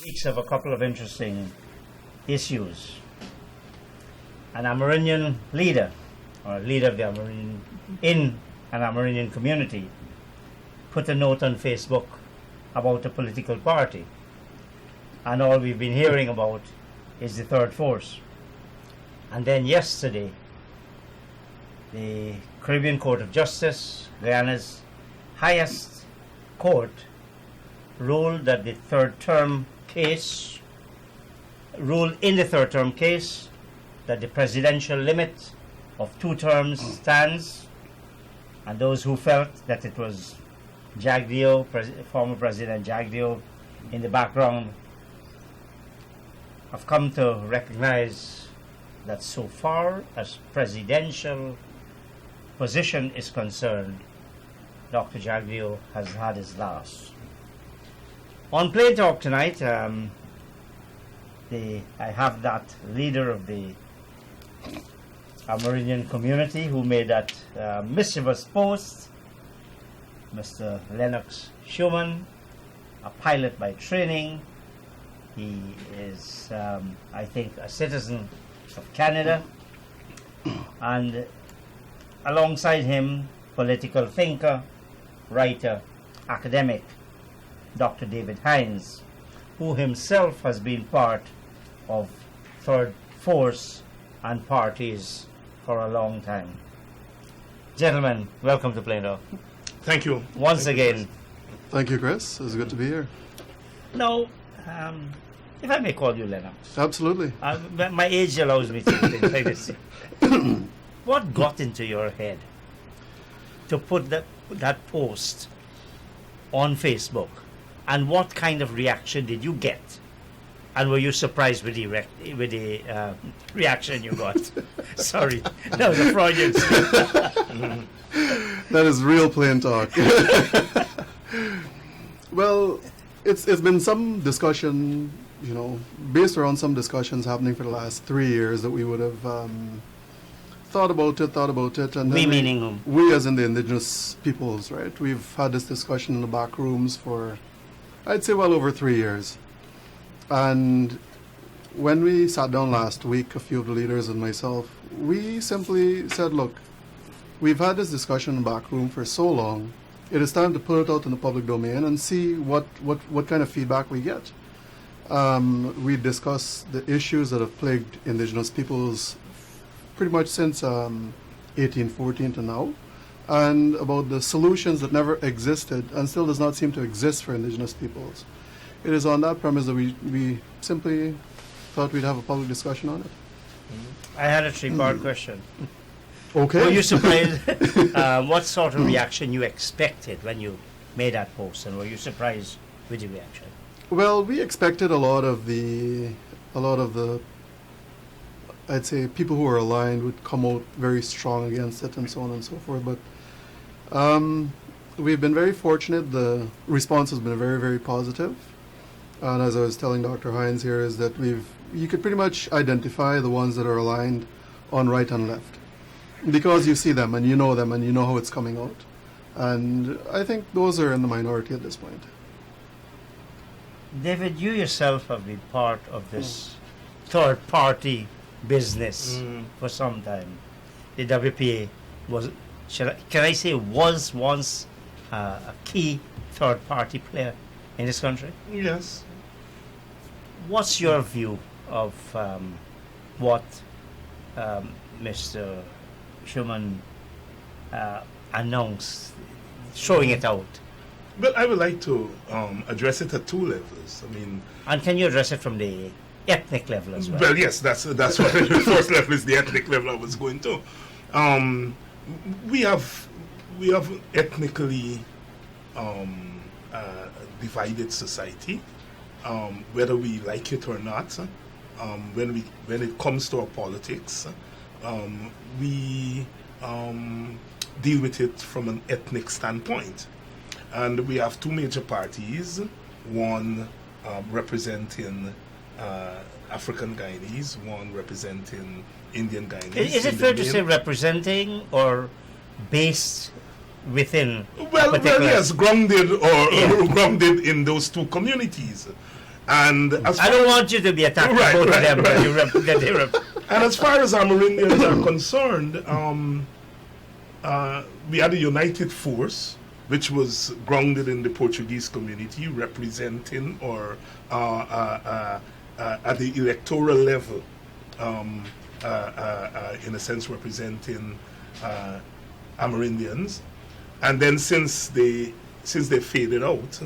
speaks of a couple of interesting issues. An Amerindian leader, or a leader of the Amerindian, in an Amerindian community, put a note on Facebook about a political party. And all we've been hearing about is the third force. And then yesterday, the Caribbean Court of Justice, Guyana's highest court, ruled in the third term case that the presidential limit of 2 terms stands, and those who felt that it was Jagdeo, former President Jagdeo, in the background, have come to recognize that so far as presidential position is concerned, Dr. Jagdeo has had his last. On Plain Talk tonight, I have that leader of the Amerindian community who made that mischievous post, Mr. Lenox Shuman, a pilot by training. He is, I think, a citizen of Canada, and alongside him, political thinker, writer, academic, Dr. David Hinds, who himself has been part of Third Force and parties for a long time. Gentlemen, welcome to Plain Talk. Thank you. Once again. Thank you, Chris. It's good to be here. Now, if I may call you Lenox. Absolutely. My age allows me to do things like this. What got into your head to put that post on Facebook? And what kind of reaction did you get? And were you surprised with the reaction you got? Sorry, that was a Freudian slip. That is real plain talk. Well, it's been some discussion, based around some discussions happening for the last 3 years that we would have thought about it, and we meaning whom? We as in the indigenous peoples, right? We've had this discussion in the back rooms for, I'd say, well over 3 years. And when we sat down last week, a few of the leaders and myself, we simply said, look, we've had this discussion in the back room for so long, it is time to put it out in the public domain and see what kind of feedback we get. We discussed the issues that have plagued indigenous peoples pretty much since 1814 to now, and about the solutions that never existed and still does not seem to exist for indigenous peoples. It is on that premise that we simply thought we'd have a public discussion on it. I had a 3-part question. Okay. Were you surprised? What sort of reaction you expected when you made that post, and were you surprised with the reaction? Well, we expected a lot of the, I'd say, people who are aligned would come out very strong against it and so on and so forth. But we've been very fortunate. The response has been very, very positive. And as I was telling Dr. Hinds here, is that you could pretty much identify the ones that are aligned on right and left, because you see them and you know how it's coming out. And I think those are in the minority at this point. David, you yourself have been part of this third-party business for some time. The WPA was once a key third-party player in this country? Yes. What's your view of what Mr. Shuman announced, showing it out? Well, I would like to address it at 2 levels. And can you address it from the ethnic level as well? Well, yes, that's what the first level is, the ethnic level I was going to. We have ethnically divided society, whether we like it or not. When it comes to our politics, we deal with it from an ethnic standpoint. And we have 2 major parties, one representing African Guyanese, one representing Indian Guyanese. Is it fair to say representing or based within? Well, yes, grounded grounded in those 2 communities. And as I don't want you to be attacking both of them. And as far as Amerindians are concerned, we had a united force which was grounded in the Portuguese community, representing or at the electoral level, in a sense representing Amerindians. And then since they faded out,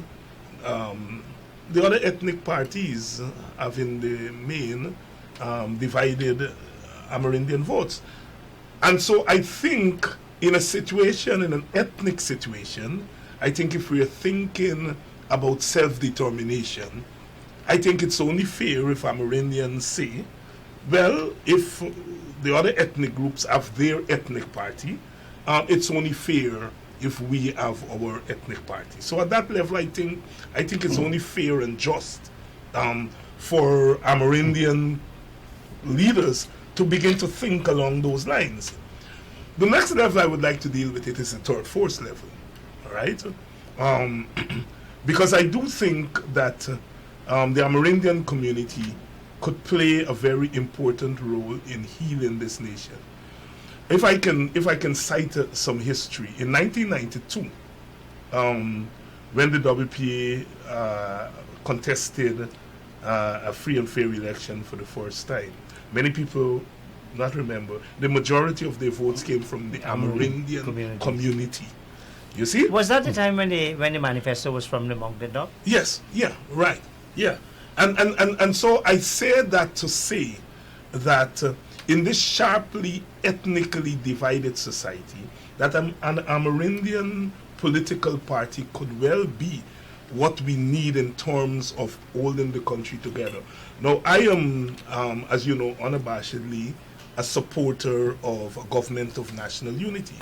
the other ethnic parties have in the main divided Amerindian votes. And so I think in an ethnic situation, I think if we're thinking about self-determination, I think it's only fair if Amerindians say, well, if the other ethnic groups have their ethnic party, it's only fair if we have our ethnic party. So at that level, I think it's only fair and just for Amerindian leaders to begin to think along those lines. The next level I would like to deal with it is the third force level, all right? Because I do think that the Amerindian community could play a very important role in healing this nation. If I can cite some history, in 1992, when the WPA contested a free and fair election for the first time, many people not remember, the majority of their votes came from the Amerindian community. You see? Was that the time when the manifesto was from the Mountain Top? Yes, yeah, right, yeah. And so I say that to say that in this sharply ethnically divided society, that an Amerindian political party could well be what we need in terms of holding the country together. Now, I am, as you know, unabashedly a supporter of a government of national unity.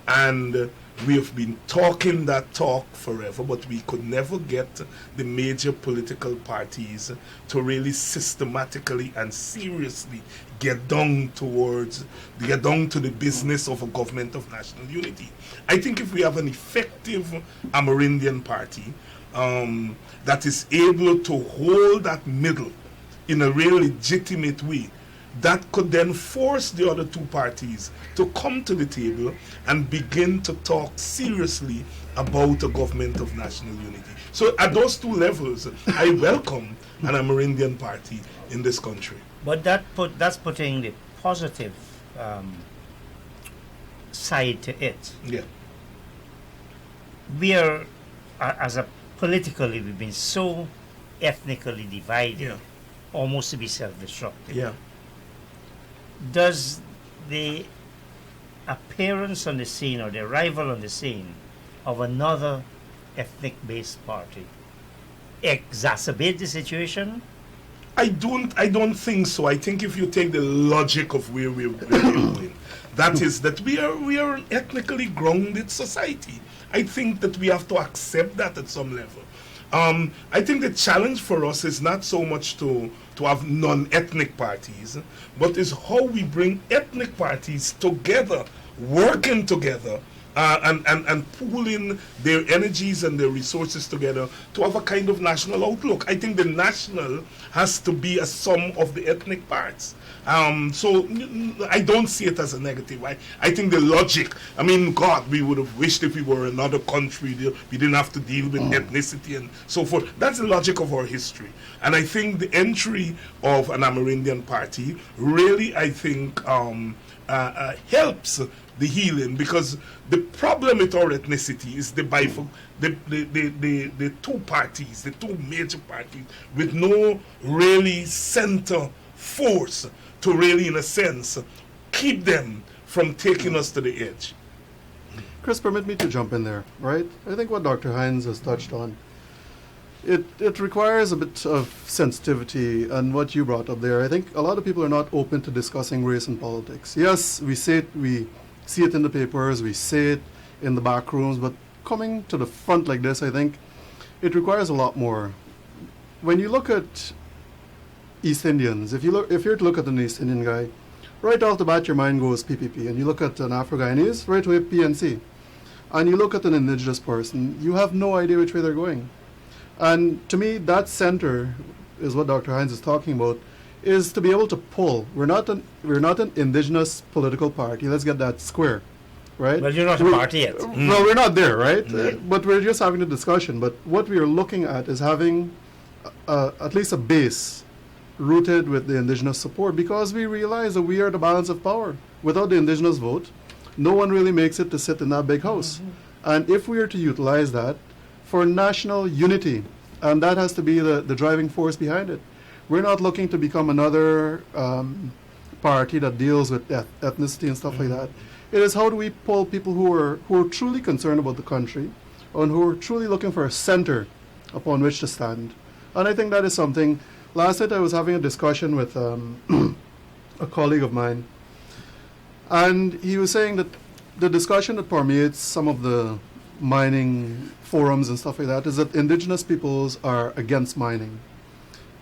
And we have been talking that talk forever, but we could never get the major political parties to really systematically and seriously get down to the business of a government of national unity. I think if we have an effective Amerindian party that is able to hold that middle in a real legitimate way, that could then force the other two parties to come to the table and begin to talk seriously about a government of national unity. So at those two levels, I welcome an Amerindian party in this country. But that's putting the positive side to it. Yeah. We are, politically, we've been so ethnically divided, almost to be self-destructive. Yeah. Does the appearance on the scene or the arrival on the scene of another ethnic-based party exacerbate the situation? I don't think so. I think if you take the logic of where we're going, that is that we are an ethnically grounded society. I think that we have to accept that at some level. I think the challenge for us is not so much to have non-ethnic parties, but is how we bring ethnic parties together, working together, and pooling their energies and their resources together to have a kind of national outlook. I think the national has to be a sum of the ethnic parts. So I don't see it as a negative. I think the logic, I mean, God, we would have wished if we were another country, we didn't have to deal with ethnicity and so forth. That's the logic of our history. And I think the entry of an Amerindian party really, I think, helps the healing, because the problem with our ethnicity is the two parties, the two major parties, with no really center force to really, in a sense, keep them from taking us to the edge. Chris, permit me to jump in there, right? I think what Dr. Hinds has touched on, it requires a bit of sensitivity, and what you brought up there, I think a lot of people are not open to discussing race and politics. Yes, we see it in the papers, we say it in the back rooms, but coming to the front like this, I think it requires a lot more. When you look at East Indians, if you're to look at an East Indian guy, right off the bat your mind goes PPP, and you look at an Afro-Guyanese, right away PNC. And you look at an indigenous person, you have no idea which way they're going. And to me, that center is what Dr. Hinds is talking about, is to be able to pull. We're not an indigenous political party. Let's get that square, right? Well, you're not a party yet. Well, we're not there, right? But we're just having a discussion. But what we are looking at is having at least a base rooted with the indigenous support, because we realize that we are the balance of power. Without the indigenous vote, no one really makes it to sit in that big house. And if we are to utilize that for national unity, and that has to be the driving force behind it. We're not looking to become another party that deals with ethnicity and stuff like that. It is how do we pull people who are truly concerned about the country and who are truly looking for a center upon which to stand. And I think that is something. Last night I was having a discussion with a colleague of mine, and he was saying that the discussion that permeates some of the mining forums and stuff like that is that indigenous peoples are against mining.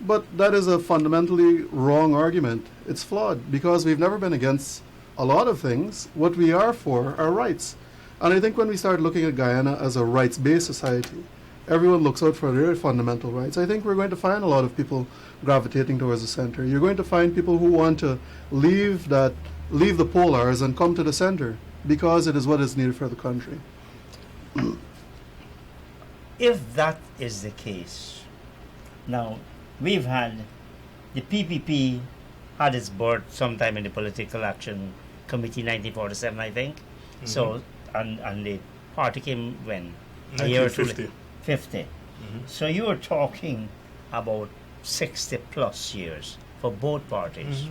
But that is a fundamentally wrong argument. It's flawed, because we've never been against a lot of things. What we are for are rights. And I think when we start looking at Guyana as a rights-based society, everyone looks out for their fundamental rights. I think we're going to find a lot of people gravitating towards the center. You're going to find people who want to leave the polars and come to the center, because it is what is needed for the country. If that is the case, now we've had the PPP had its birth sometime in the Political Action Committee, 1947, I think. So, and the party came when? A year or two later. 50. So you were talking about 60 plus years for both parties.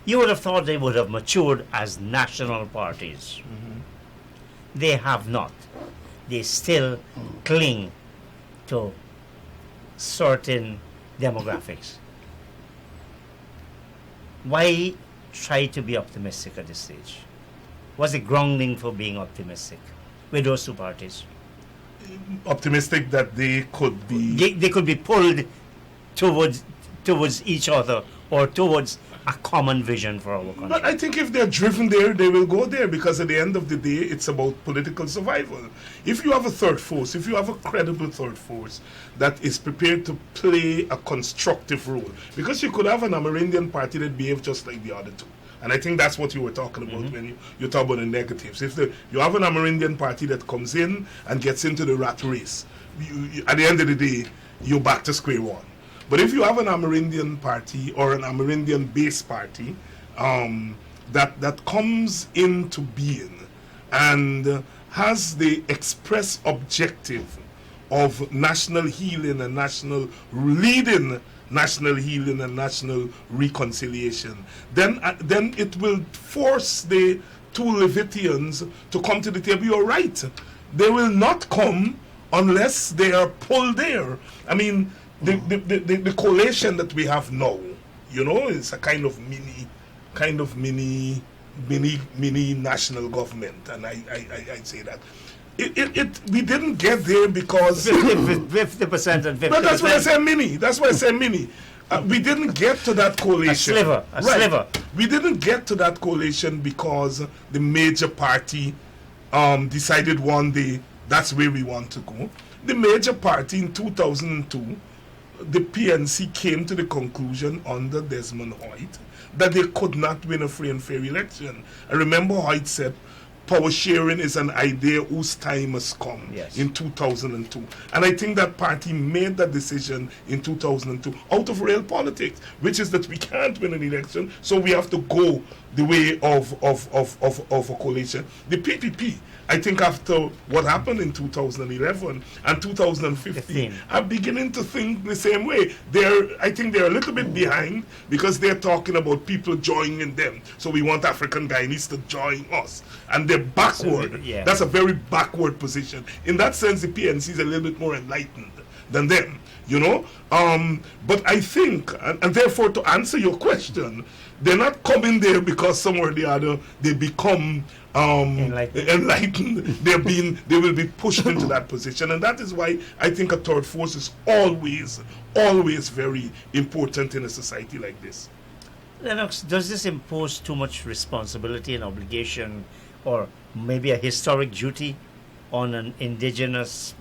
You would have thought they would have matured as national parties. They have not. They still cling to certain demographics. Why try to be optimistic at this stage? What's the grounding for being optimistic with those two parties? Optimistic that they could be... They could be pulled towards each other, or towards a common vision for our country. But I think if they're driven there, they will go there, because at the end of the day, it's about political survival. If you have a third force, if you have a credible third force that is prepared to play a constructive role, because you could have an Amerindian party that behaves just like the other two. And I think that's what you were talking about when you talk about the negatives. If you have an Amerindian party that comes in and gets into the rat race, at the end of the day, you're back to square one. But if you have an Amerindian party or an Amerindian-based party that comes into being and has the express objective of national healing and leading national healing and national reconciliation, then it will force the two Levitians to come to the table. You're right. They will not come unless they are pulled there. I mean, the coalition that we have now, is a kind of mini national government, and I'd say that. We didn't get there because 50% and 50%. But that's why I say mini. We didn't get to that coalition. A sliver. We didn't get to that coalition because the major party decided one day that's where we want to go. The major party in 2002, the PNC, came to the conclusion under Desmond Hoyt that they could not win a free and fair election. I remember Hoyt said, power sharing is an idea whose time has come in 2002. And I think that party made that decision in 2002 out of real politics, which is that we can't win an election, so we have to go the way of a coalition. The PPP, I think after what happened in 2011 and 2015, are beginning to think the same way. I think they're a little bit behind because they're talking about people joining them. So we want African Guyanese to join us. And they're backward. So, that's a very backward position. In that sense, the PNC is a little bit more enlightened than them, But I think, and therefore to answer your question, they're not coming there because somewhere or the other they become enlightened. They will be pushed into that position, and that is why I think a third force is always very important in a society like this. Lenox, does this impose too much responsibility and obligation, or maybe a historic duty on an indigenous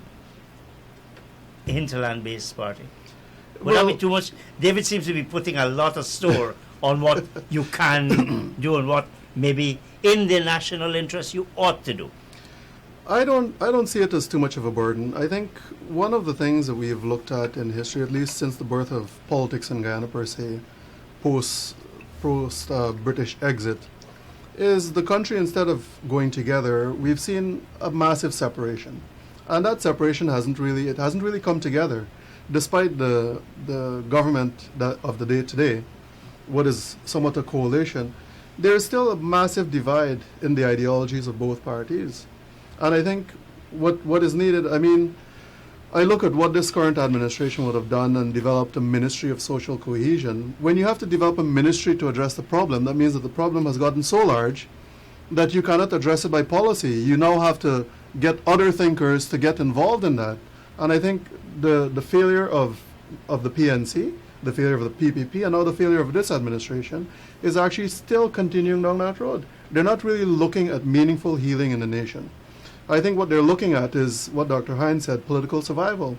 hinterland-based party? Would that be too much? David seems to be putting a lot of store on what you can do and what maybe in the national interest you ought to do. I don't see it as too much of a burden. I think one of the things that we have looked at in history, at least since the birth of politics in Guyana per se, post British exit, is the country, instead of going together, we've seen a massive separation, and that separation hasn't really come together, despite the government of the day today, what is somewhat a coalition. There is still a massive divide in the ideologies of both parties. And I think what is needed, I mean, I look at what this current administration would have done and developed a ministry of social cohesion. When you have to develop a ministry to address the problem, that means that the problem has gotten so large that you cannot address it by policy. You now have to get other thinkers to get involved in that. And I think the failure of the PNC, the failure of the PPP, and now the failure of this administration is actually still continuing down that road. They're not really looking at meaningful healing in the nation. I think what they're looking at is what Dr. Hinds said, political survival.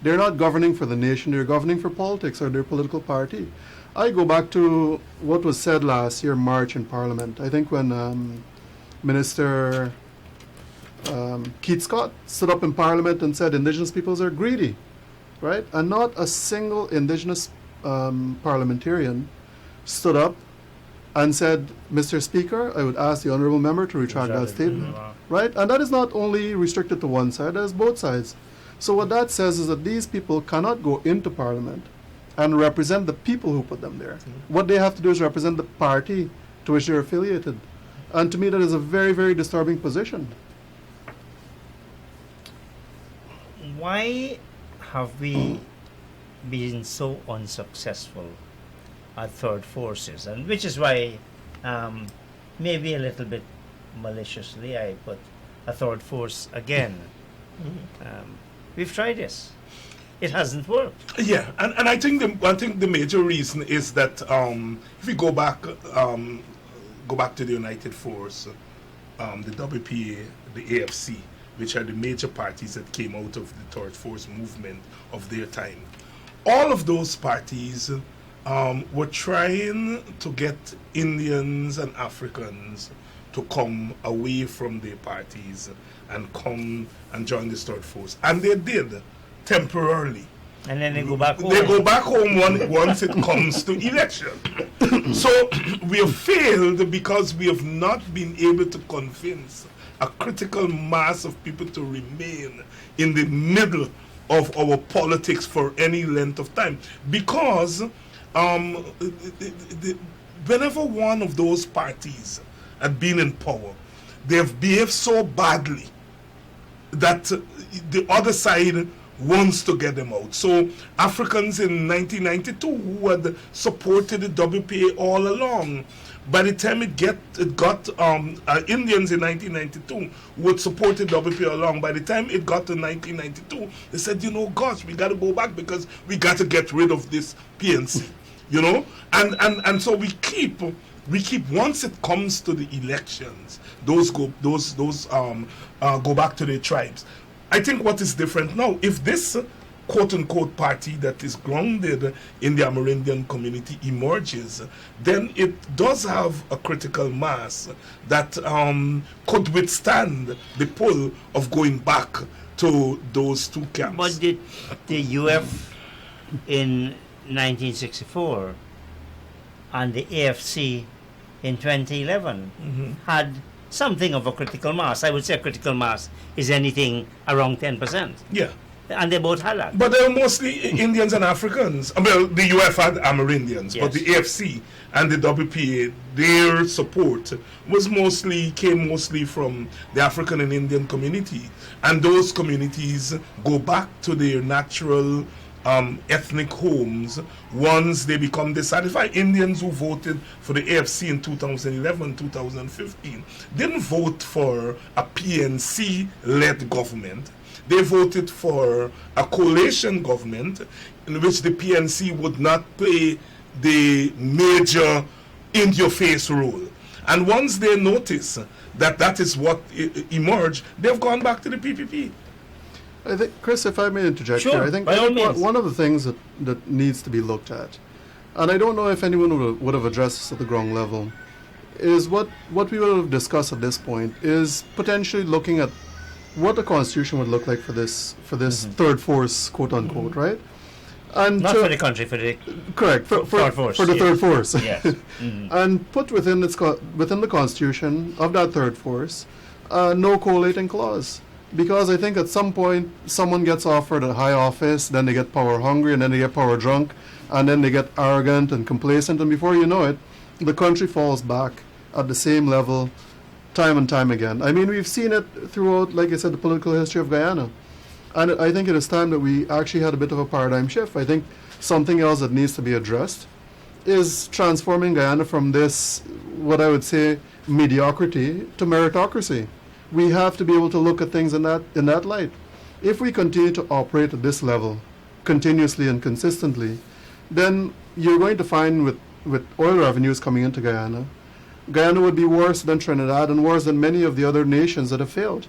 They're not governing for the nation, they're governing for politics or their political party. I go back to what was said last year, March, in Parliament. I think when Minister Keith Scott stood up in Parliament and said Indigenous peoples are greedy, right? And not a single Indigenous parliamentarian stood up and said, Mr. Speaker, I would ask the Honourable Member to retract that statement. Right? And that is not only restricted to one side, that is both sides. So what that says is that these people cannot go into Parliament and represent the people who put them there. What they have to do is represent the party to which they're affiliated. And to me, that is a very, very disturbing position. Why have we been so unsuccessful at third forces? And which is why maybe a little bit maliciously I put a third force again. We've tried this. It hasn't worked. Yeah, and I think the major reason is that if we go back to the United Force, the WPA, the AFC, which are the major parties that came out of the third force movement of their time. All of those parties were trying to get Indians and Africans to come away from their parties and come and join this third force. And they did, temporarily. And then they go back home. They go back home once it comes to election. So we have failed because we have not been able to convince a critical mass of people to remain in the middle of our politics for any length of time. Because whenever one of those parties had been in power, they have behaved so badly that the other side wants to get them out. So Africans in 1992 who had supported the WPA all along, by the time it got Indians in 1992 who had supported WPA along, by the time it got to 1992, they said, gosh, we got to go back because we got to get rid of this PNC, and so we keep once it comes to the elections, those go back to their tribes. I think what is different now, if this quote-unquote party that is grounded in the Amerindian community emerges, then it does have a critical mass that could withstand the pull of going back to those two camps. But did the UF in 1964 and the AFC in 2011 had something of a critical mass? I would say a critical mass is anything around 10%. Yeah. And they both had that. But they're mostly Indians and Africans. Well, the UF had Amerindians, yes. But the AFC and the WPA, their support came mostly from the African and Indian community. And those communities go back to their natural ethnic homes once they become dissatisfied. Indians who voted for the AFC in 2011, 2015 didn't vote for a PNC-led government. They voted for a coalition government in which the PNC would not play the major in-your-face role. And once they notice that is what emerged, they've gone back to the PPP. I think, Chris, if I may interject Sure, here, I think, by all means. one of the things that needs to be looked at, and I don't know if anyone would have addressed this at the ground level, is what we would have discussed at this point is potentially looking at what the Constitution would look like for this third force, quote unquote, right? And Not for the country, for the correct for third force. for the third force, Yes. Mhm. and put within within the Constitution of that third force, no collating clause. Because I think at some point someone gets offered a high office, then they get power hungry, and then they get power drunk, and then they get arrogant and complacent, and before you know it, the country falls back at the same level time and time again. I mean, we've seen it throughout, like I said, the political history of Guyana. And I think it is time that we actually had a bit of a paradigm shift. I think something else that needs to be addressed is transforming Guyana from this, what I would say, mediocrity to meritocracy. We have to be able to look at things in that light. If we continue to operate at this level, continuously and consistently, then you're going to find with oil revenues coming into Guyana, Guyana would be worse than Trinidad and worse than many of the other nations that have failed.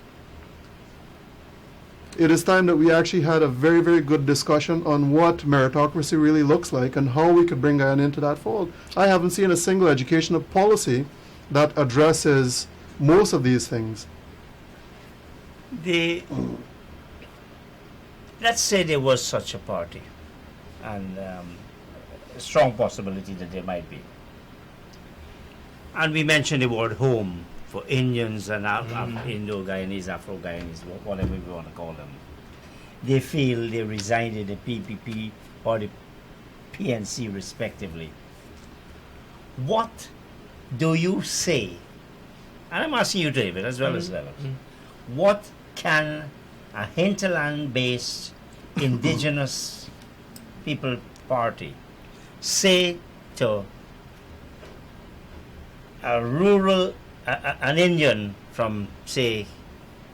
It is time that we actually had a very, very good discussion on what meritocracy really looks like and how we could bring Guyana into that fold. I haven't seen a single educational policy that addresses most of these things. Let's say there was such a party, and a strong possibility that there might be. And we mentioned the word home for Indians and Indo-Guyanese, Afro-Guyanese, whatever we want to call them. They feel they reside in the PPP or the PNC respectively. What do you say? And I'm asking you, David, as well as Lennox. What can a hinterland-based indigenous people party say to a rural, an Indian from, say,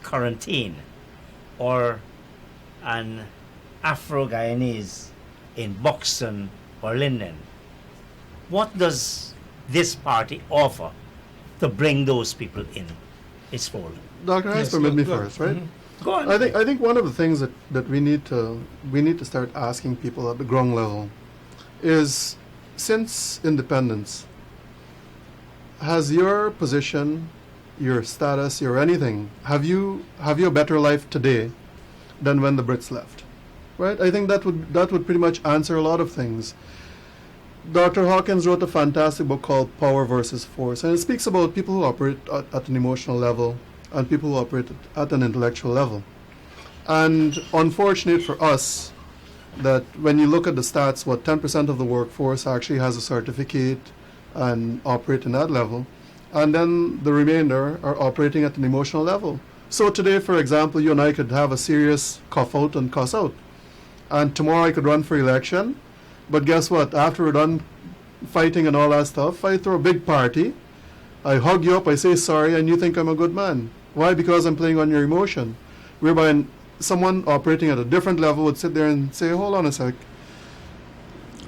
Quarantine, or an Afro-Guyanese in Buxton or Linden? What does this party offer to bring those people in its fold? Dr. Hayes, permit me first, right? Go on. I think one of the things that we need to start asking people at the ground level is, since independence, has your position, your status, your anything, have you a better life today than when the Brits left? Right? I think that would pretty much answer a lot of things. Dr. Hawkins wrote a fantastic book called Power versus Force, and it speaks about people who operate at an emotional level and people who operate at an intellectual level. And unfortunate for us that when you look at the stats, 10% of the workforce actually has a certificate and operate in that level, and then the remainder are operating at an emotional level. So today, for example, you and I could have a serious cough out and cuss out, and tomorrow I could run for election, but guess what? After we're done fighting and all that stuff, I throw a big party, I hug you up, I say sorry, and you think I'm a good man. Why? Because I'm playing on your emotion. Whereby someone operating at a different level would sit there and say, hold on a sec.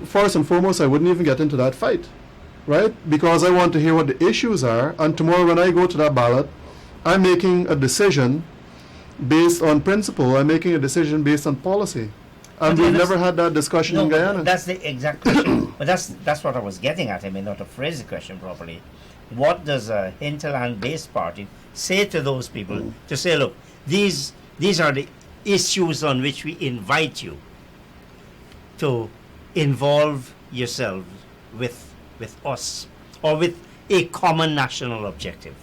First and foremost, I wouldn't even get into that fight, right? Because I want to hear what the issues are, and tomorrow when I go to that ballot, I'm making a decision based on principle. I'm making a decision based on policy. And we've never had that discussion in Guyana. That's the exact question. But that's what I was getting at. I may not have phrased the question properly. What does a hinterland-based party say to those people to say, look, these are the issues on which we invite you to involve yourselves with us, or with a common national objective?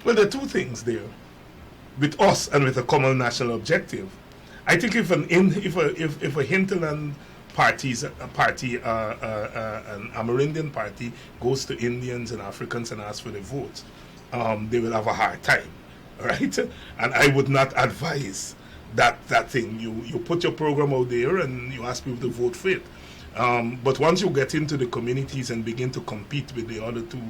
Well, there are two things there. With us and with a common national objective. I think if a hinterland parties, a party, an Amerindian party goes to Indians and Africans and asks for the votes, they will have a hard time, right? And I would not advise that thing. You put your program out there and you ask people to vote for it. But once you get into the communities and begin to compete with the other two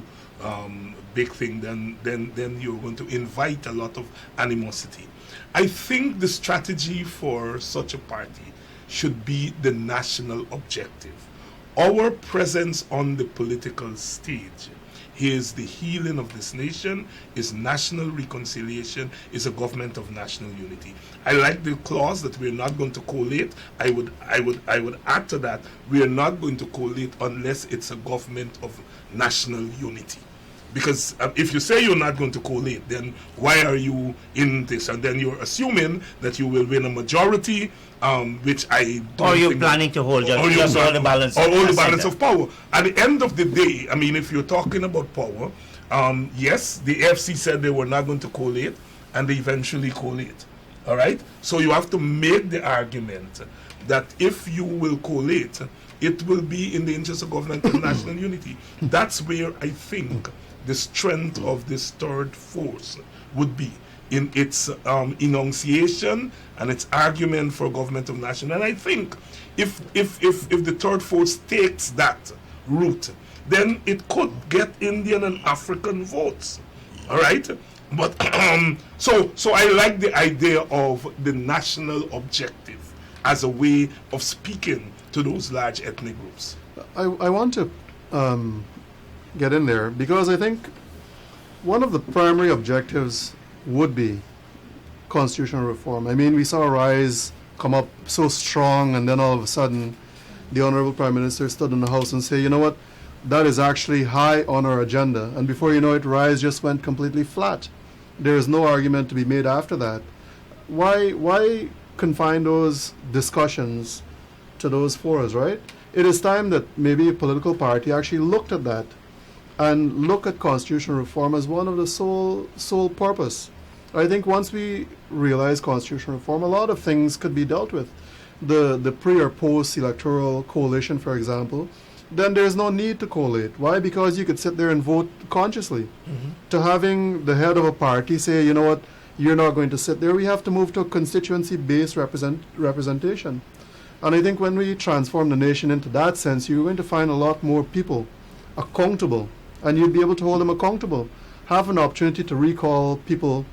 big thing, then you're going to invite a lot of animosity. I think the strategy for such a party should be the national objective. Our presence on the political stage is the healing of this nation, is national reconciliation, is a government of national unity. I like the clause that we're not going to collate. I would add to that, we are not going to collate unless it's a government of national unity. Because if you say you're not going to collate, then why are you in this? And then you're assuming that you will win a majority, which I don't Or you're think planning to hold just you're all the balance or all the balance center. of power. At the end of the day, I mean, if you're talking about power, yes, the AFC said they were not going to collate, and they eventually collate. All right? So you have to make the argument that if you will collate, it will be in the interest of government and national unity. That's where I think the strength of this third force would be, in its enunciation and its argument for government of national. And I think if the third force takes that route, then it could get Indian and African votes. All right? But so I like the idea of the national objective as a way of speaking to those large ethnic groups. I want to get in there because I think one of the primary objectives would be constitutional reform. I mean, we saw a rise come up so strong, and then all of a sudden the Honorable Prime Minister stood in the House and said, you know what, that is actually high on our agenda. And before you know it, rise just went completely flat. There is no argument to be made after that. Why confine those discussions to those forums, right? It is time that maybe a political party actually looked at that and look at constitutional reform as one of the sole purpose. I think once we realize constitutional reform, a lot of things could be dealt with. The pre or post electoral coalition, for example, then there's no need to collate. Why? Because you could sit there and vote consciously. To having the head of a party say, you know what, you're not going to sit there, we have to move to a constituency-based representation. And I think when we transform the nation into that sense, you're going to find a lot more people accountable, and you'd be able to hold them accountable. Have an opportunity to recall people,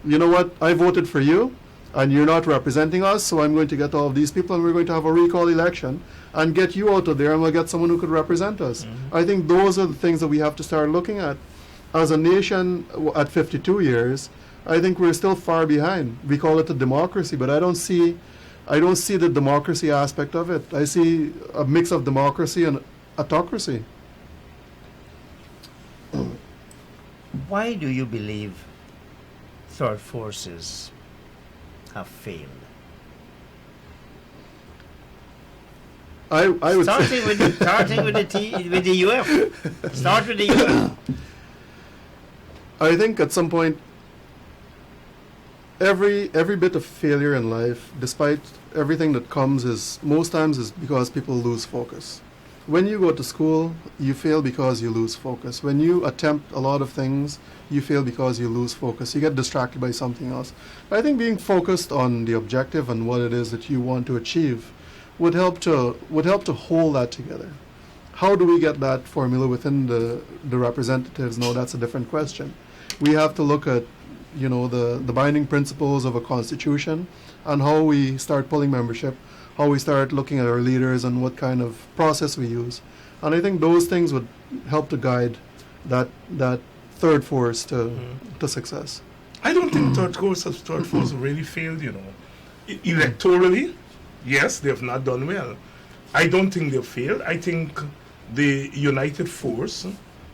you know what, I voted for you, and you're not representing us, so I'm going to get all of these people, and we're going to have a recall election, and get you out of there, and we'll get someone who could represent us. I think those are the things that we have to start looking at. As a nation, at 52 years, I think we're still far behind. We call it a democracy, but I don't see the democracy aspect of it. I see a mix of democracy and autocracy. Why do you believe third forces have failed? I would say starting with the UF. Start with the UF. I think at some point, every bit of failure in life, despite everything that comes, is most times is because people lose focus. When you go to school, you fail because you lose focus. When you attempt a lot of things, you fail because you lose focus. You get distracted by something else. I think being focused on the objective and what it is that you want to achieve would help to hold that together. How do we get that formula within the representatives? No, that's a different question. We have to look at, you know, the binding principles of a constitution and how we start pulling membership, how we start looking at our leaders and what kind of process we use. And I think those things would help to guide that third force to success. I don't think third force really failed, you know. Electorally, yes, they have not done well. I don't think they failed. I think the United Force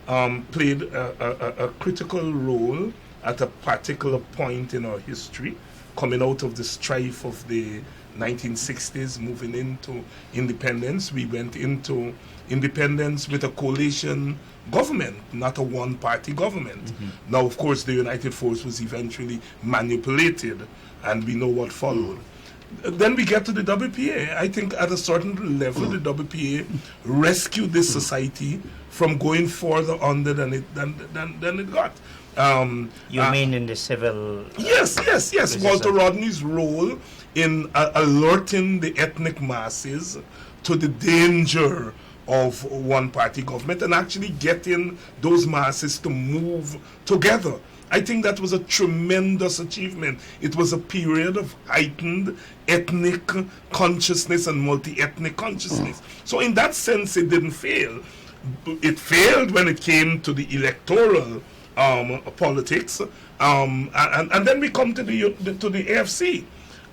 played a critical role at a particular point in our history, coming out of the strife of the 1960s, moving into independence. We went into independence with a coalition government, not a one-party government. Now, of course, the United Force was eventually manipulated, and we know what followed. Then we get to the WPA. I think at a certain level, the WPA rescued this society from going further under than it got. You mean in the civil? Yes. Walter Rodney's role in alerting the ethnic masses to the danger of one-party government and actually getting those masses to move together. I think that was a tremendous achievement. It was a period of heightened ethnic consciousness and multi-ethnic consciousness. So in that sense, it didn't fail. It failed when it came to the electoral politics, and then we come to the AFC.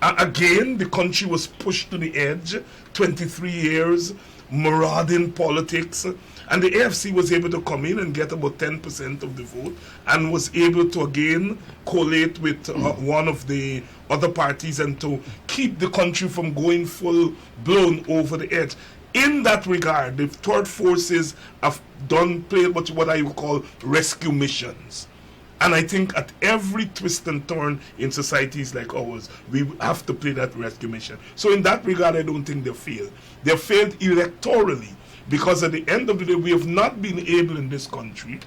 Again, the country was pushed to the edge. 23 years, marauding politics, and the AFC was able to come in and get about 10% of the vote, and was able to again collate with one of the other parties and to keep the country from going full blown over the edge. In that regard, the third forces have played what I would call rescue missions. And I think at every twist and turn in societies like ours, we have to play that rescue mission. So in that regard, I don't think they failed. They failed electorally, because at the end of the day, we have not been able in this country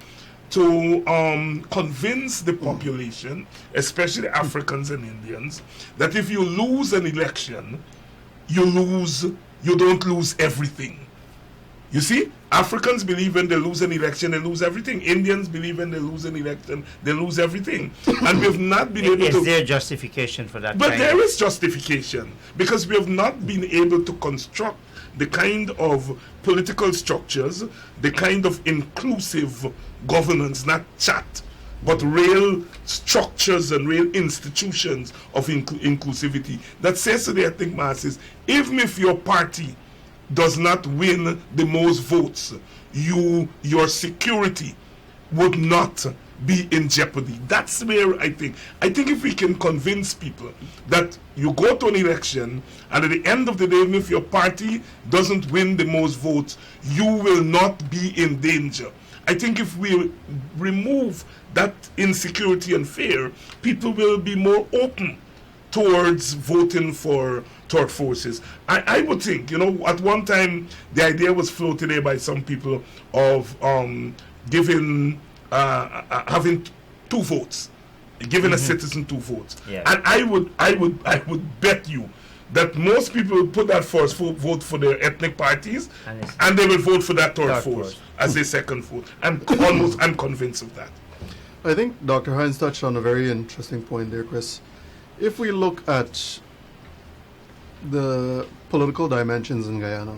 to convince the population, especially Africans and Indians, that if you lose an election, you don't lose everything. You see, Africans believe when they lose an election, they lose everything. Indians believe when they lose an election, they lose everything. And we have not been able to... Is there justification for that? But there is justification, because we have not been able to construct the kind of political structures, the kind of inclusive governance, not chat, but real structures and real institutions of inclusivity that says to the ethnic masses, even if your party does not win the most votes, your security would not be in jeopardy. That's where I think if we can convince people that you go to an election and at the end of the day, even if your party doesn't win the most votes, you will not be in danger. I think if we remove that insecurity and fear, people will be more open towards voting for third forces. I would think, at one time the idea was floated there by some people of having 2 votes, giving a citizen 2 votes. Yeah. And I would bet you that most people will put that first vote for their ethnic parties, and they will vote for that third force as their second vote. I'm convinced of that. I think Dr. Hinds touched on a very interesting point there, Chris. If we look at the political dimensions in Guyana,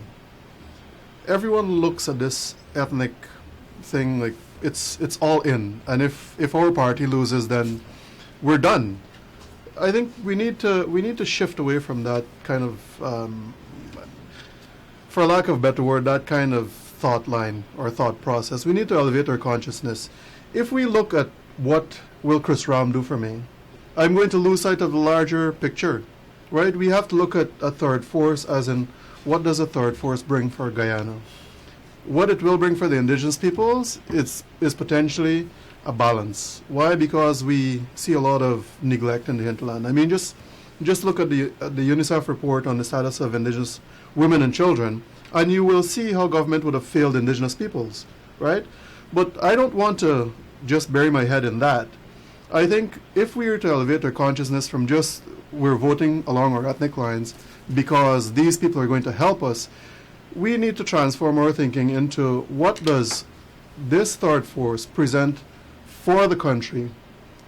everyone looks at this ethnic thing like it's all in, and if our party loses, then we're done. I think we need to shift away from that kind of, for lack of a better word, that kind of thought line or thought process. We need to elevate our consciousness. If we look at what will Chris Ram do for me, I'm going to lose sight of the larger picture, right? We have to look at a third force as in, what does a third force bring for Guyana? What it will bring for the indigenous peoples is potentially a balance. Why? Because we see a lot of neglect in the hinterland. I mean, just look at the UNICEF report on the status of indigenous women and children, and you will see how government would have failed indigenous peoples, right? But I don't want to just bury my head in that. I think if we are to elevate our consciousness from just we're voting along our ethnic lines because these people are going to help us, we need to transform our thinking into what does this third force present for the country.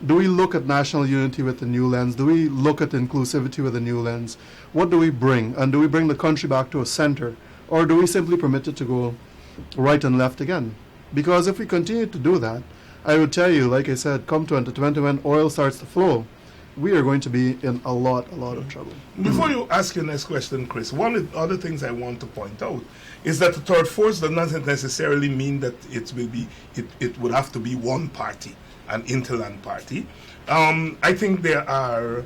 Do we look at national unity with a new lens? Do we look at inclusivity with a new lens? What do we bring? And do we bring the country back to a center? Or do we simply permit it to go right and left again? Because if we continue to do that, I would tell you, like I said, come 2020 when oil starts to flow, we are going to be in a lot of trouble. Before you ask your next question, Chris, one of the other things I want to point out is that the third force does not necessarily mean that it would have to be one party, an interland party. I think there are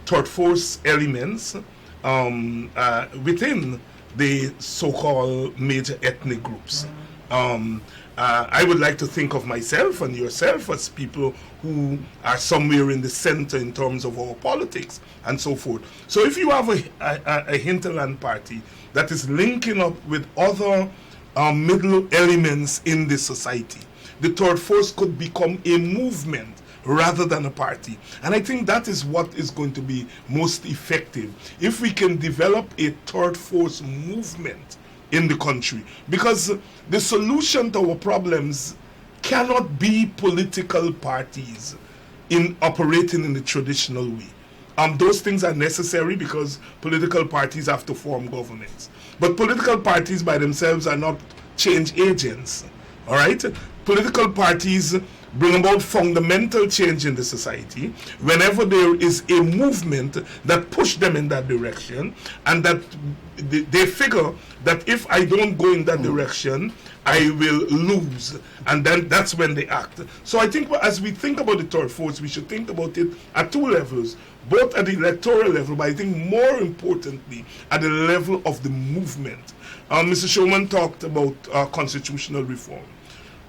third force elements within the so-called major ethnic groups. I would like to think of myself and yourself as people who are somewhere in the center in terms of our politics and so forth. So if you have a hinterland party that is linking up with other middle elements in the society, the third force could become a movement rather than a party. And I think that is what is going to be most effective if we can develop a third force movement in the country, because the solution to our problems cannot be political parties in operating in the traditional way. Those things are necessary because political parties have to form governments. But political parties by themselves are not change agents. All right? Political parties bring about fundamental change in the society whenever there is a movement that push them in that direction, and that they figure that if I don't go in that direction, I will lose, and then that's when they act. So I think as we think about the third force, we should think about it at two levels, both at the electoral level, but I think more importantly at the level of the movement. Mr. Shuman talked about constitutional reform.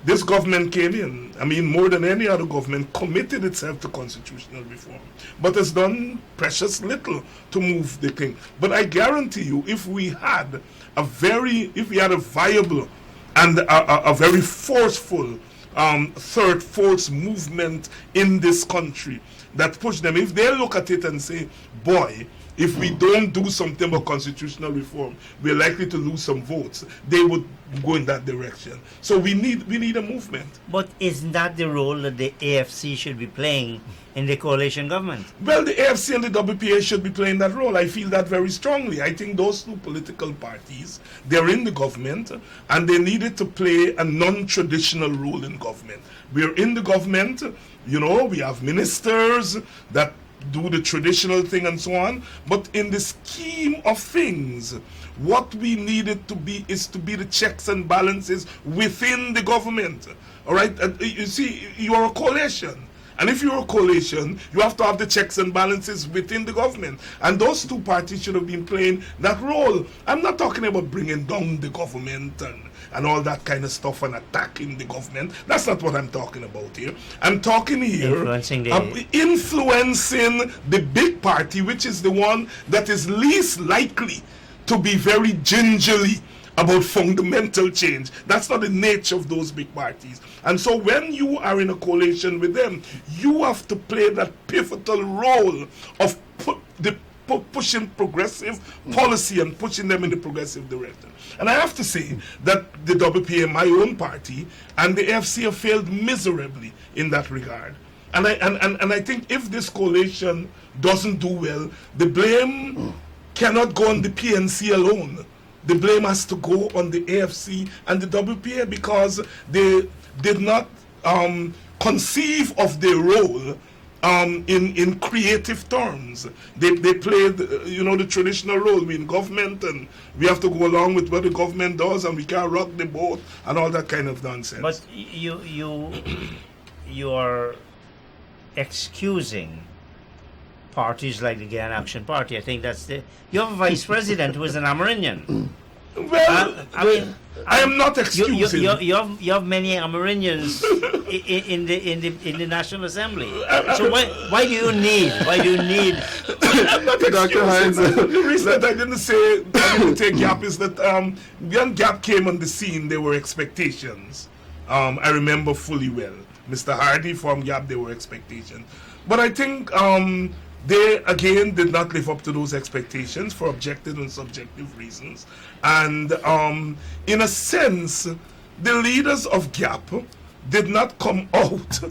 This government came in, I mean, more than any other government, committed itself to constitutional reform, but has done precious little to move the thing. But I guarantee you, if we had a viable and a very forceful third force movement in this country that pushed them, if they look at it and say, boy, if we don't do something about constitutional reform, we're likely to lose some votes, they would go in that direction. So we need a movement. But isn't that the role that the AFC should be playing in the coalition government? Well, the AFC and the WPA should be playing that role. I feel that very strongly. I think those two political parties, they're in the government, and they needed to play a non-traditional role in government. We're in the government, you know, we have ministers that do the traditional thing and so on, but in the scheme of things, what we needed to be is to be the checks and balances within the government. All right, you see, you are a coalition, and if you're a coalition, you have to have the checks and balances within the government, and those two parties should have been playing that role. I'm not talking about bringing down the government and all that kind of stuff and attacking the government. That's not what I'm talking about here. I'm talking here influencing the big party, which is the one that is least likely to be very gingerly about fundamental change. That's not the nature of those big parties. And so when you are in a coalition with them, you have to play that pivotal role of pushing progressive policy and pushing them in the progressive direction. And I have to say that the WPA, my own party, and the AFC have failed miserably in that regard. And I think if this coalition doesn't do well, the blame cannot go on the PNC alone. The blame has to go on the AFC and the WPA, because they did not conceive of their role in creative terms. They played, the traditional role. We're in government and we have to go along with what the government does, and we can't rock the boat and all that kind of nonsense. But you are excusing parties like the Gay Action Party. I think that's you have a vice president who is an Amerindian. Well, I am not excusing. You have many Amerindians in the National Assembly. So why do you need? I'm not Dr. Hinds. The reason that I didn't take GAP is that when GAP came on the scene, there were expectations. I remember fully well. Mr. Hardy from GAP, there were expectations. But I think they, again, did not live up to those expectations for objective and subjective reasons. And in a sense, the leaders of GAP did not come out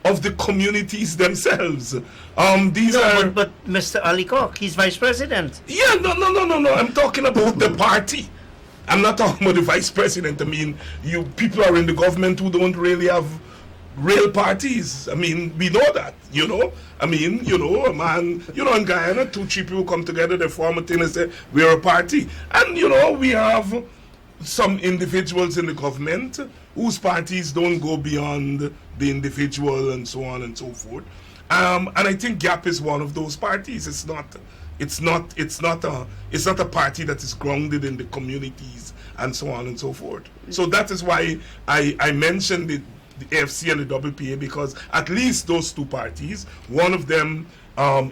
of the communities themselves. But Mr. Ali Koch, he's vice president. Yeah, no. I'm talking about the party. I'm not talking about the vice president. I mean, you people are in the government who don't really have real parties. I mean, we know that, I mean, a man, in Guyana, 2-3 people come together, they form a thing and say, we're a party. And, we have some individuals in the government whose parties don't go beyond the individual and so on and so forth. And I think GAP is one of those parties. It's not a party that is grounded in the communities and so on and so forth. So that is why I mentioned the AFC and the WPA, because at least those two parties, one of them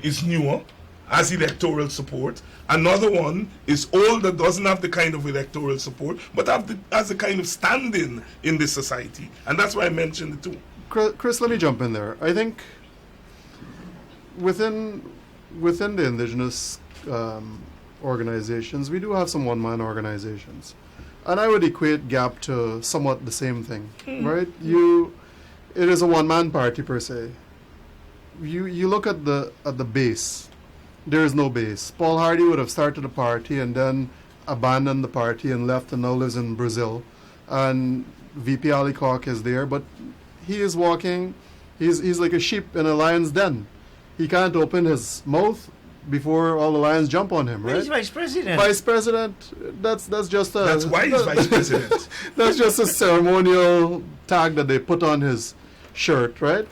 is newer, has electoral support. Another one is older, doesn't have the kind of electoral support, but has a kind of standing in the society. And that's why I mentioned the two. Chris, let me jump in there. I think within the indigenous organizations, we do have some one-man organizations. And I would equate GAP to somewhat the same thing, right? It is a one-man party per se. You look at the base. There is no base. Paul Hardy would have started a party and then abandoned the party and left and now lives in Brazil. and VP Ali Cork is there, but he is walking, he's like a sheep in a lion's den. He can't open his mouth before all the lions jump on him, right? He's vice president. Vice president, that's just a... That's why he's vice president. That's just a ceremonial tag that they put on his shirt, right?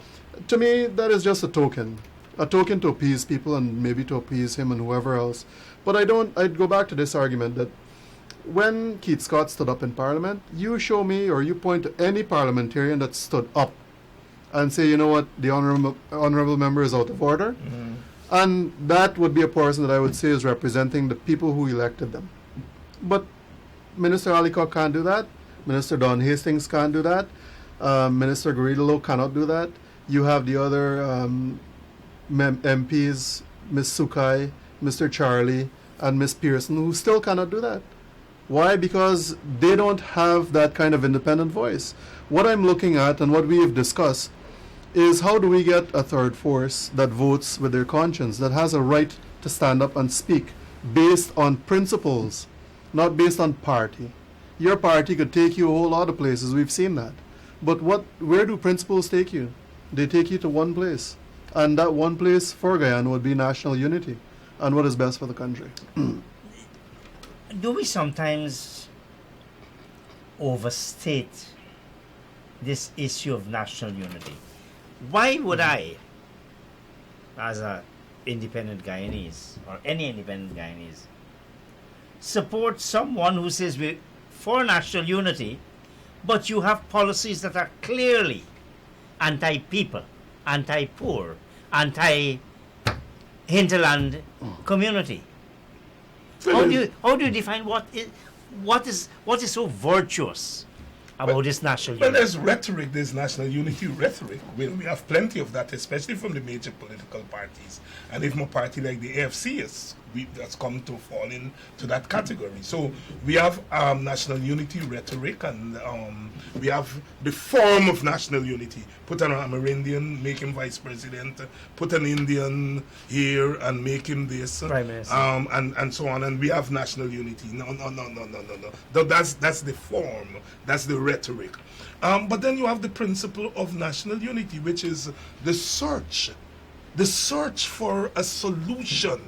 To me, that is just a token to appease people and maybe to appease him and whoever else. But I'd go back to this argument that when Keith Scott stood up in Parliament, you show me or you point to any parliamentarian that stood up and say, you know what, the honourable member is out of order. Mm-hmm. And that would be a person that I would say is representing the people who elected them. But Minister Ali Cork can't do that. Minister Don Hastings can't do that. Minister Garrido cannot do that. You have the other MPs, Ms. Sukai, Mr. Charlie, and Ms. Pearson, who still cannot do that. Why? Because they don't have that kind of independent voice. What I'm looking at and what we have discussed is how do we get a third force that votes with their conscience, that has a right to stand up and speak based on principles, not based on party. Your party could take you a whole lot of places, we've seen that. But where do principles take you? They take you to one place. And that one place for Guyana would be national unity and what is best for the country. Do we sometimes overstate this issue of national unity? Why would I, as an independent Guyanese, or any independent Guyanese, support someone who says we're for national unity, but you have policies that are clearly anti-people, anti-poor, anti-hinterland community? How do you define what is so virtuous about this national Well, unity? there's rhetoric, there's national unity rhetoric. We have plenty of that, especially from the major political parties. And even a party like the AFC has come to fall into that category. So we have national unity rhetoric, and we have the form of national unity. Put an Amerindian, make him vice president, put an Indian here and make him this, Prime Minister. and so on. And we have national unity. No. That's the form, that's the rhetoric. But then you have the principle of national unity, which is the search for a solution,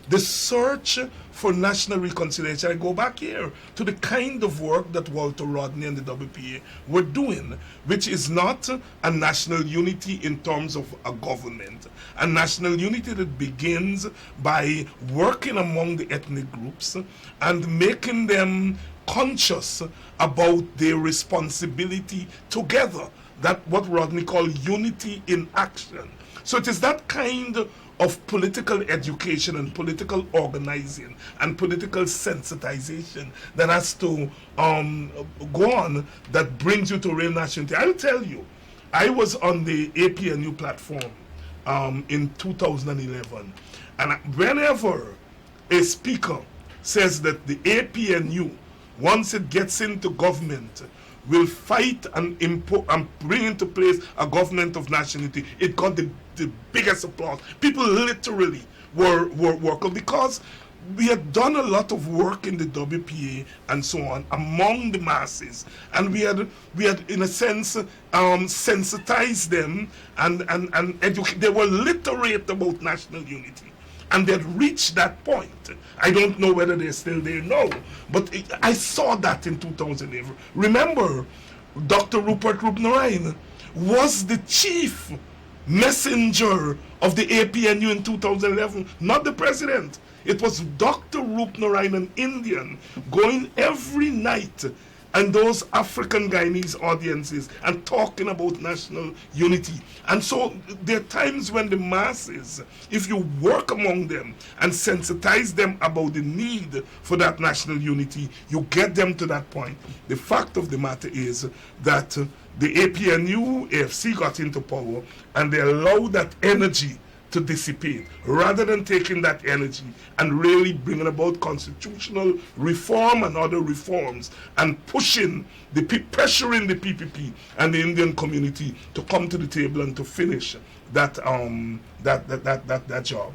the search for national reconciliation. I go back here to the kind of work that Walter Rodney and the WPA were doing, which is not a national unity in terms of a government, a national unity that begins by working among the ethnic groups and making them conscious about their responsibility together. That what Rodney called unity in action. So it is that kind of political education and political organizing and political sensitization that has to go on, that brings you to real nationality. I'll tell you, I was on the APNU platform in 2011, and whenever a speaker says that the APNU, once it gets into government, will fight and bring into place a government of nationality, it got the biggest applause. People literally were working, because we had done a lot of work in the WPA and so on among the masses, and we had in a sense sensitized them and they were literate about national unity. And they had reached that point. I don't know whether they're still there now, but I saw that in 2011. Remember, Dr. Rupert Rupnarayan was the chief messenger of the APNU in 2011, not the president. It was Dr. Rupnarayan, an Indian, going every night and those African Guyanese audiences and talking about national unity. And so there are times when the masses, if you work among them and sensitize them about the need for that national unity, you get them to that point. The fact of the matter is that the APNU, AFC got into power, and they allowed that energy to dissipate, rather than taking that energy and really bringing about constitutional reform and other reforms and pressuring the PPP and the Indian community to come to the table and to finish that job.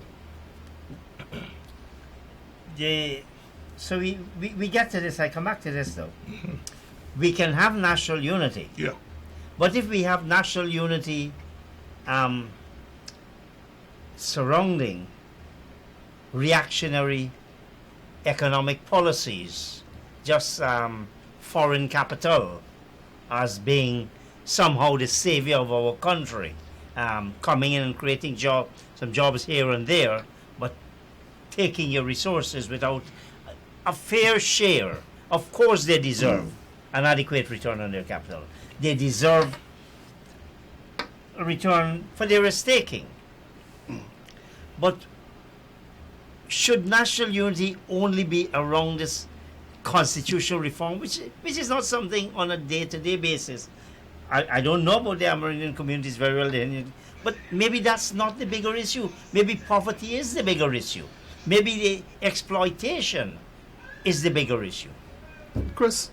So we get to this. I come back to this though. we can have national unity. Yeah. But if we have national unity surrounding reactionary economic policies, just foreign capital as being somehow the savior of our country, coming in and creating some jobs here and there, but taking your resources without a fair share. Of course they deserve an adequate return on their capital. They deserve a return for their staking. But should national unity only be around this constitutional reform, which is not something on a day-to-day basis? I don't know about the Amerindian communities very well, but maybe that's not the bigger issue. Maybe poverty is the bigger issue. Maybe the exploitation is the bigger issue. Chris,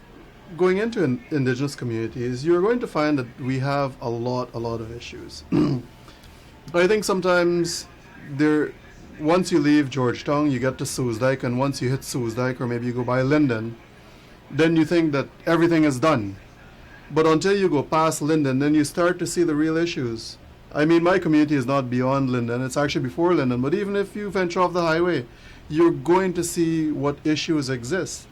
going into indigenous communities, you're going to find that we have a lot of issues. I think sometimes once you leave Georgetown, you get to Soosdijk, and once you hit Soosdijk, or maybe you go by Linden, then you think that everything is done. But until you go past Linden, then you start to see the real issues. I mean, my community is not beyond Linden, it's actually before Linden, but even if you venture off the highway, you're going to see what issues exist.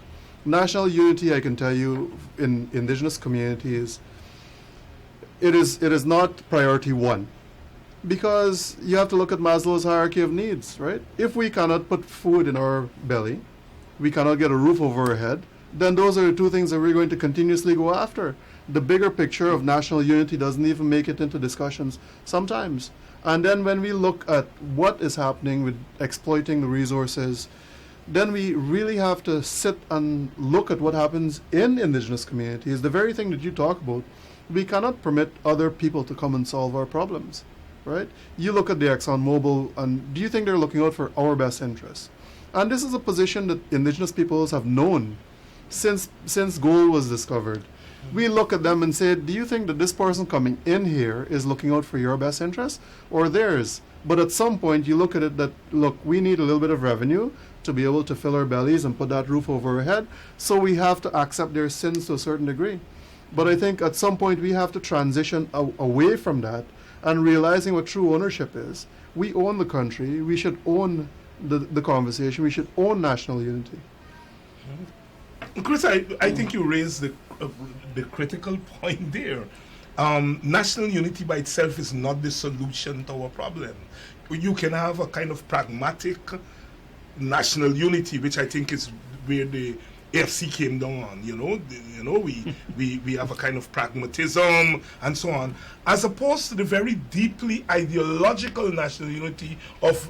National unity, I can tell you, in indigenous communities, it is not priority one. Because you have to look at Maslow's hierarchy of needs, right? If we cannot put food in our belly, we cannot get a roof over our head, then those are the two things that we're going to continuously go after. The bigger picture of national unity doesn't even make it into discussions sometimes. And then when we look at what is happening with exploiting the resources, then we really have to sit and look at what happens in indigenous communities. The very thing that you talk about, we cannot permit other people to come and solve our problems, right? You look at the ExxonMobil, and do you think they're looking out for our best interests? And this is a position that indigenous peoples have known since gold was discovered. We look at them and say, do you think that this person coming in here is looking out for your best interests or theirs? But at some point you look at it that, look, we need a little bit of revenue to be able to fill our bellies and put that roof over our head, so we have to accept their sins to a certain degree. But I think at some point we have to transition away from that and realizing what true ownership is. We own the country, we should own the conversation, we should own national unity. Chris, I think you raised the critical point there. National unity by itself is not the solution to our problem. You can have a kind of pragmatic national unity, which I think is where the AFC came down on. We have a kind of pragmatism and so on, as opposed to the very deeply ideological national unity of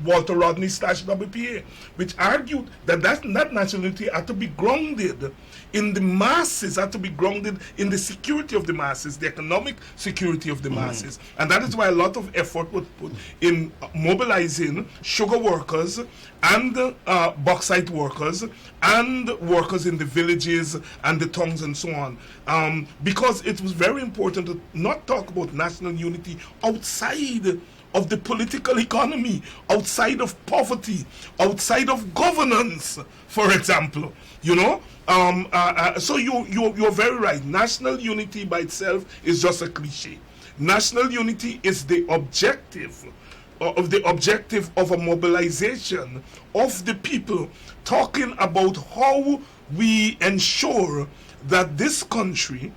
Walter Rodney / WPA, which argued that national unity had to be grounded in the masses, had to be grounded in the security of the masses, the economic security of the masses. And that is why a lot of effort was put in mobilizing sugar workers and bauxite workers and workers in the villages and the towns and so on. Because it was very important to not talk about national unity outside of the political economy, outside of poverty, outside of governance, for example. So you're very right. National unity by itself is just a cliche. National unity is the objective of a mobilization of the people, talking about how we ensure that this country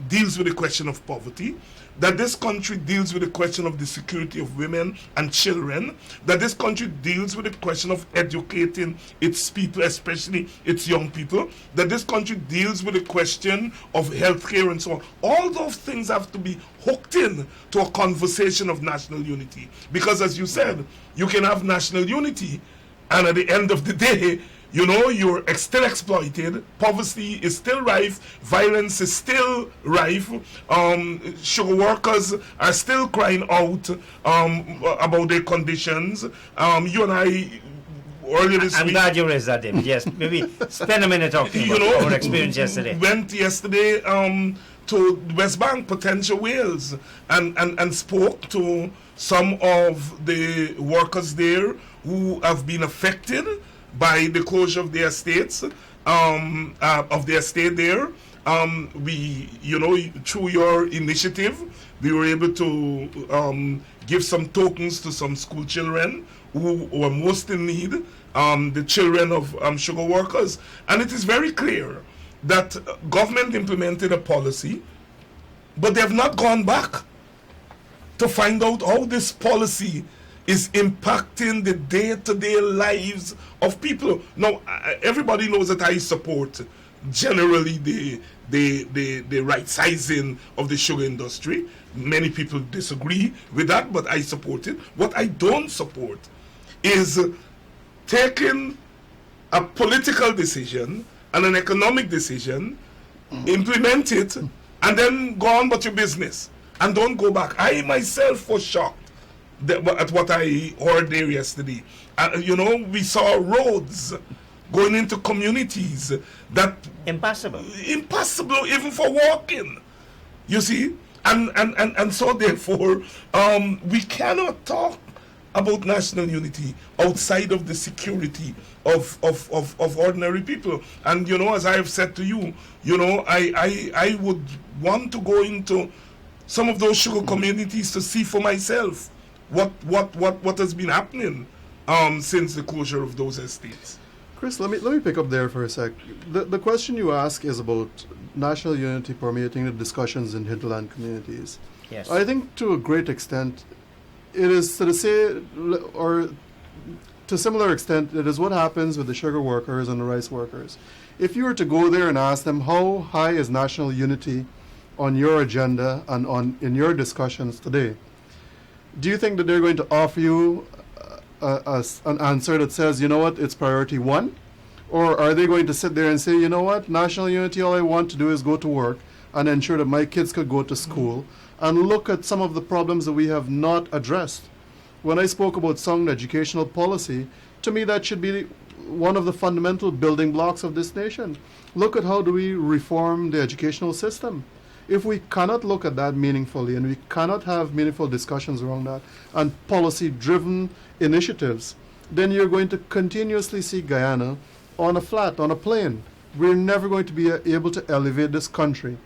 deals with the question of poverty, that this country deals with the question of the security of women and children, that this country deals with the question of educating its people, especially its young people, that this country deals with the question of healthcare and so on. All those things have to be hooked in to a conversation of national unity. Because as you said, you can have national unity, and at the end of the day, you're still exploited, poverty is still rife, violence is still rife, sugar workers are still crying out about their conditions. You and I, earlier this week... I'm glad you raised that, David. Yes, maybe spend a minute talking about our experience yesterday. Went yesterday to West Bank, Potential Wales, and spoke to some of the workers there who have been affected by the closure of their estates. of their stay there. We, through your initiative, we were able to give some tokens to some school children who were most in need, the children of sugar workers. And it is very clear that government implemented a policy, but they have not gone back to find out how this policy is impacting the day-to-day lives of people. Now, everybody knows that I support generally the right sizing of the sugar industry. Many people disagree with that, but I support it. What I don't support is taking a political decision and an economic decision, implement it, and then go on about your business and don't go back. I myself was shocked at what I heard there yesterday. We saw roads going into communities that impossible even for walking. You see, and so therefore we cannot talk about national unity outside of the security of ordinary people. And as I have said to you, I would want to go into some of those sugar communities to see for myself what has been happening since the closure of those estates. Chris, let me pick up there for a sec. The question you ask is about national unity permeating the discussions in hinterland communities. Yes. I think to a great extent, it is to say, or to a similar extent, it is what happens with the sugar workers and the rice workers. If you were to go there and ask them how high is national unity on your agenda and in your discussions today, do you think that they're going to offer you an answer that says, you know what, it's priority one? Or are they going to sit there and say, you know what, national unity, all I want to do is go to work and ensure that my kids could go to school, and look at some of the problems that we have not addressed? When I spoke about sound educational policy, to me that should be one of the fundamental building blocks of this nation. Look at how do we reform the educational system. If we cannot look at that meaningfully and we cannot have meaningful discussions around that and policy-driven initiatives, then you're going to continuously see Guyana on a flat, on a plane. We're never going to be able to elevate this country.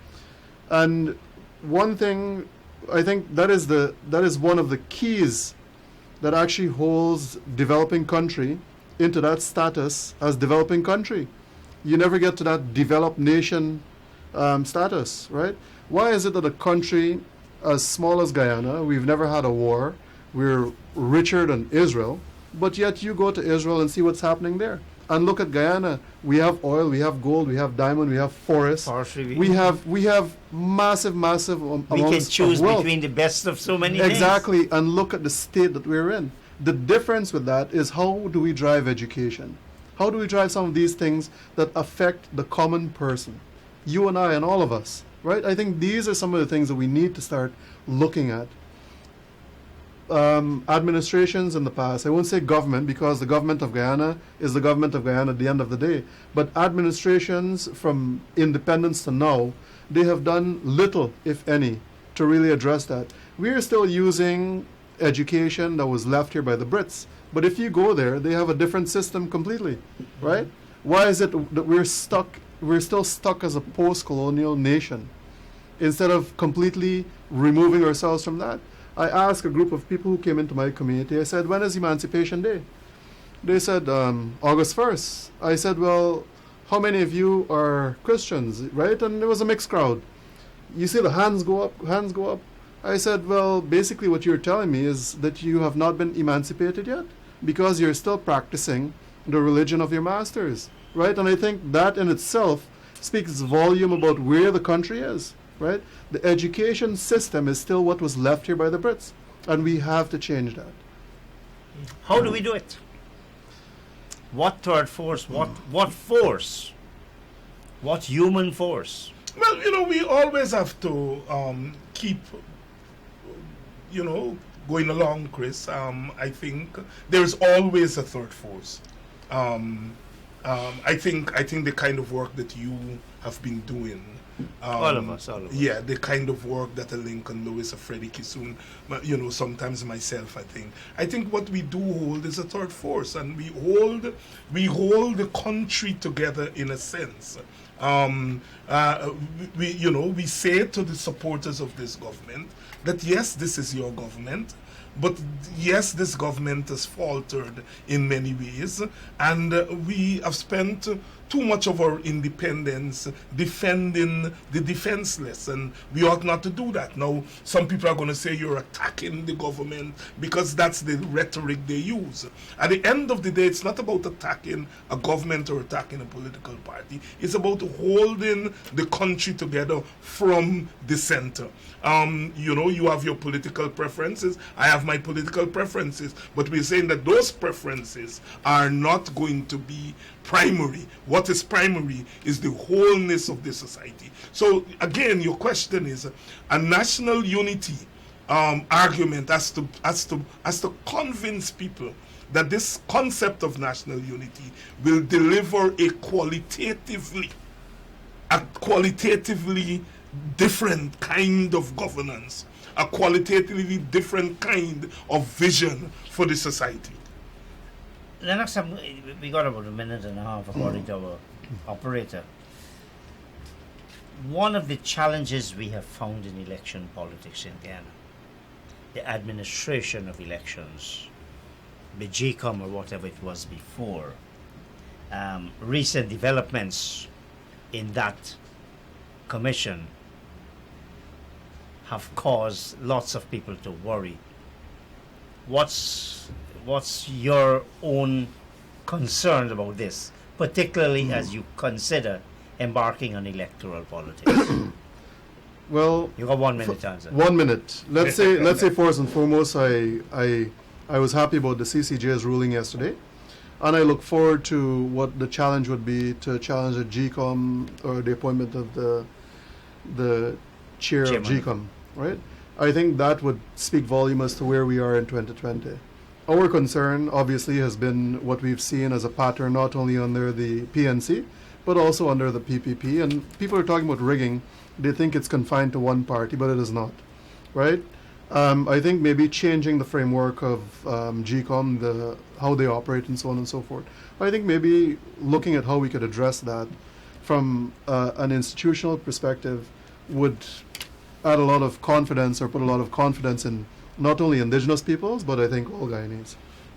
And one thing, I think that is one of the keys that actually holds developing country into that status as developing country. You never get to that developed nation status, right? Why is it that a country as small as Guyana, we've never had a war, we're richer than Israel, but yet you go to Israel and see what's happening there. And look at Guyana. We have oil, we have gold, we have diamond, we have forests. We have massive amounts of wealth. We can choose between the best of so many things. Exactly, and look at the state that we're in. The difference with that is how do we drive education? How do we drive some of these things that affect the common person? You and I and all of us, right? I think these are some of the things that we need to start looking at. Administrations in the past, I won't say government because the government of Guyana is the government of Guyana at the end of the day, but administrations from independence to now, they have done little, if any, to really address that. We are still using education that was left here by the Brits, but if you go there, they have a different system completely, right? Why is it that we're still stuck as a post-colonial nation instead of completely removing ourselves from that? I asked a group of people who came into my community, I said, when is Emancipation Day? They said, August 1st. I said, well, how many of you are Christians, right? And there was a mixed crowd. You see the hands go up. I said, well, basically what you're telling me is that you have not been emancipated yet because you're still practicing the religion of your masters, right? And I think that in itself speaks volume about where the country is. Right? The education system is still what was left here by the Brits, and we have to change that. How do we do it? What third force? What force? What human force? Well, we always have to keep, going along, Chris. I think there's always a third force. I think the kind of work that you have been doing. All of us. Yeah, the kind of work that a Lincoln Lewis, a Freddie Kissoon, sometimes myself, I think what we do hold is a third force, and we hold the country together in a sense. We say to the supporters of this government that yes, this is your government, but yes, this government has faltered in many ways, and we have spent too much of our independence defending the defenseless, and we ought not to do that. Now, some people are going to say you're attacking the government because that's the rhetoric they use. At the end of the day, it's not about attacking a government or attacking a political party. It's about holding the country together from the center. You have your political preferences. I have my political preferences, but we're saying that those preferences are not going to be primary. What is primary is the wholeness of the society. So again, your question is a national unity argument has to convince people that this concept of national unity will deliver a qualitatively different kind of governance, a qualitatively different kind of vision for the society. Lenox, we got about a minute and a half according to our operator. One of the challenges we have found in election politics in Ghana, the administration of elections, the GCOM or whatever it was before, recent developments in that commission have caused lots of people to worry. What's your own concern about this, particularly as you consider embarking on electoral politics? Well, you got 1 minute to answer. 1 minute. Let's say first and foremost, I was happy about the CCJ's ruling yesterday, and I look forward to what the challenge would be to challenge the GCOM or the appointment of the chairman of GCOM, right? I think that would speak volume as to where we are in 2020. Our concern, obviously, has been what we've seen as a pattern, not only under the PNC, but also under the PPP. And people are talking about rigging. They think it's confined to one party, but it is not, right? I think maybe changing the framework of GCOM, how they operate and so on and so forth. I think maybe looking at how we could address that from an institutional perspective would add a lot of confidence, or put a lot of confidence in not only indigenous peoples, but I think all Guyanese.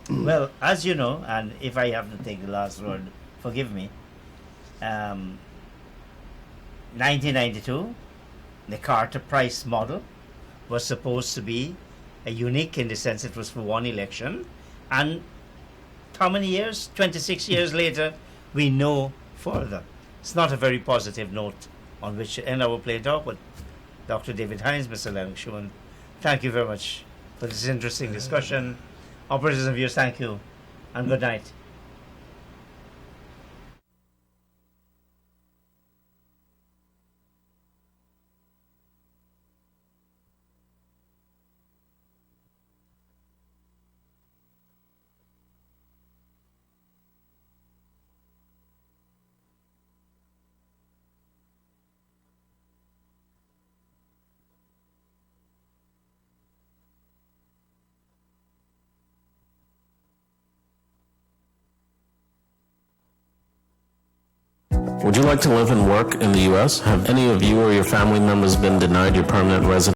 Well, as you know, and if I have to take the last word, forgive me, 1992, the Carter Price model was supposed to be unique in the sense it was for one election, and how many years? 26 years later, we know further. It's not a very positive note on which to end our play talk, but Dr. David Hinds, Mr. Lenox Shuman, thank you very much for this interesting discussion. Operators and viewers, thank you, and good night. Would you like to live and work in the U.S.? Have any of you or your family members been denied your permanent residence?